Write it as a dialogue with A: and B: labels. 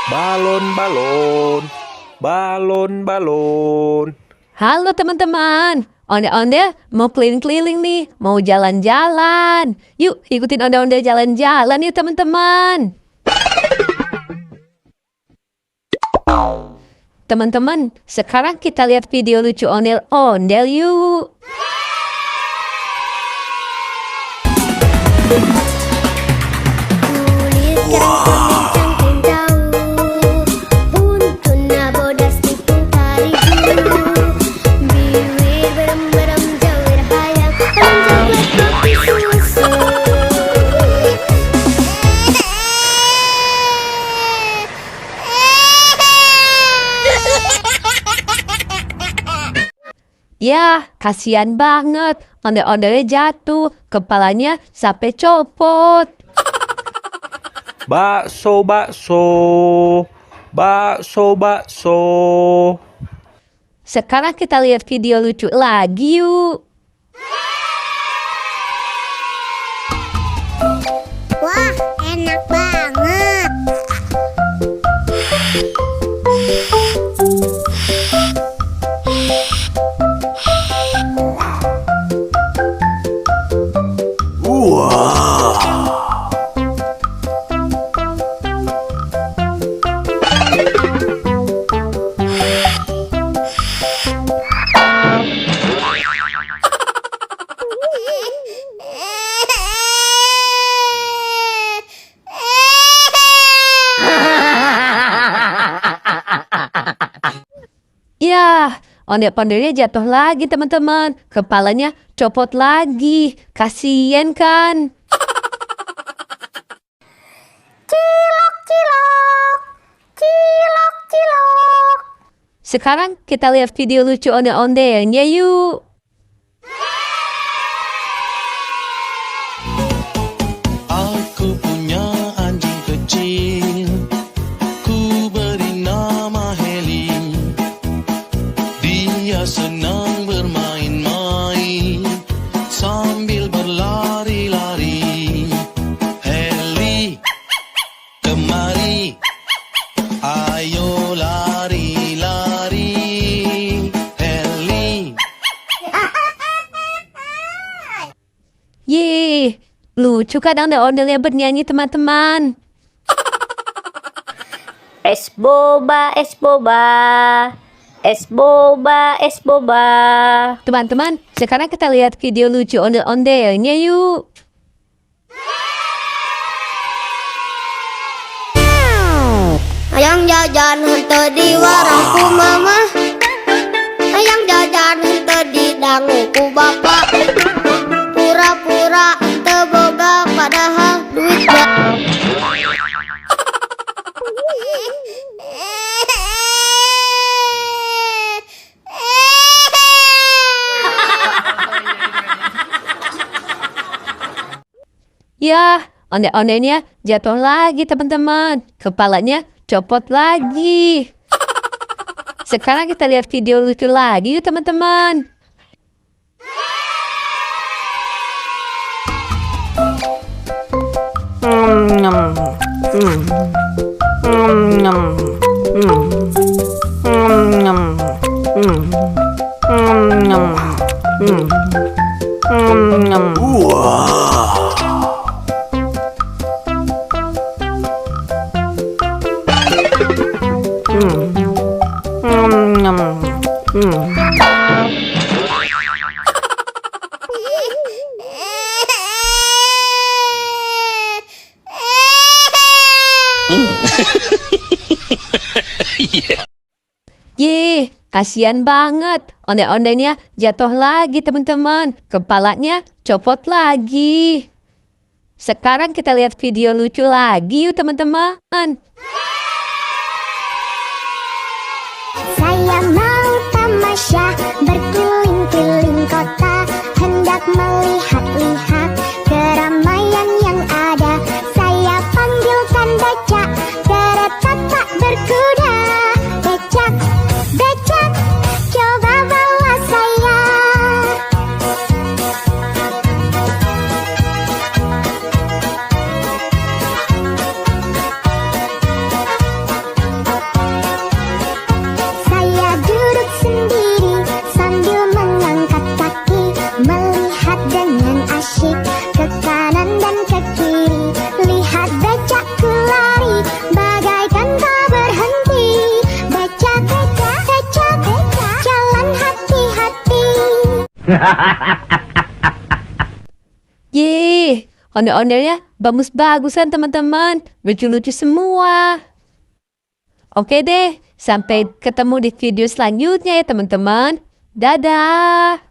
A: Balon, balon, balon, balon.
B: Halo teman-teman, Onde-onde mau keliling-keliling nih, mau jalan-jalan. Yuk ikutin Onde-onde jalan-jalan yuk teman-teman. Teman-teman, sekarang kita lihat video lucu ondel-ondel yuk. Ya, kasihan banget. Ondel-ondelnya jatuh, kepalanya sampai copot.
A: Bakso, bakso, bakso, bakso.
B: Sekarang kita lihat video lucu lagi yuk.
C: Wah, enak banget.
B: Ya, ondel-ondelnya jatuh lagi teman-teman. Kepalanya copot lagi. Kasian kan?
C: Cilok, cilok, cilok, cilok.
B: Sekarang kita lihat video lucu ondel-ondelnya yuk.
D: Aku punya anjing kecil, ku beri nama Heli. Dia senang bermain-main sambil berlari-lari. Heli, kemari, ayo lari-lari. Heli.
B: Yeay, lucu kan ondel-ondelnya bernyanyi teman-teman.
E: Es boba, es boba. Es boba, es boba.
B: Teman-teman, sekarang kita lihat video lucu ondel-ondelnya yuk.
C: Ayang jajan henteu di warangku mama. Ayang jajan henteu di danguku bapak. Pura-pura henteu boga padahal duitnya.
B: Ya, ondel-ondelnya jatuh lagi teman-teman. Kepalanya copot lagi. Sekarang kita lihat video lucu lagi yuk teman-teman. Yeay, kasihan banget. Ondel-ondelnya jatuh lagi teman-teman. Kepalanya copot lagi. Sekarang kita lihat video lucu lagi yuk teman-teman.
C: Saya mau tamasya berkeliling-keliling kota, hendak melihat-lihat keramaian yang ada. Saya panggilkan becak, kereta tak berkuda. Becak, becak, coba bawa saya. dengan asyik ke kanan dan ke kiri. Lihat becakku lari bagaikan tak berhenti. Becak, becak, becak, becak, jalan hati-hati.
B: Yeay, ondel-ondelnya bagus-bagusan teman-teman. Lucu-lucu semua. Oke deh, sampai ketemu di video selanjutnya ya teman-teman. Dadah!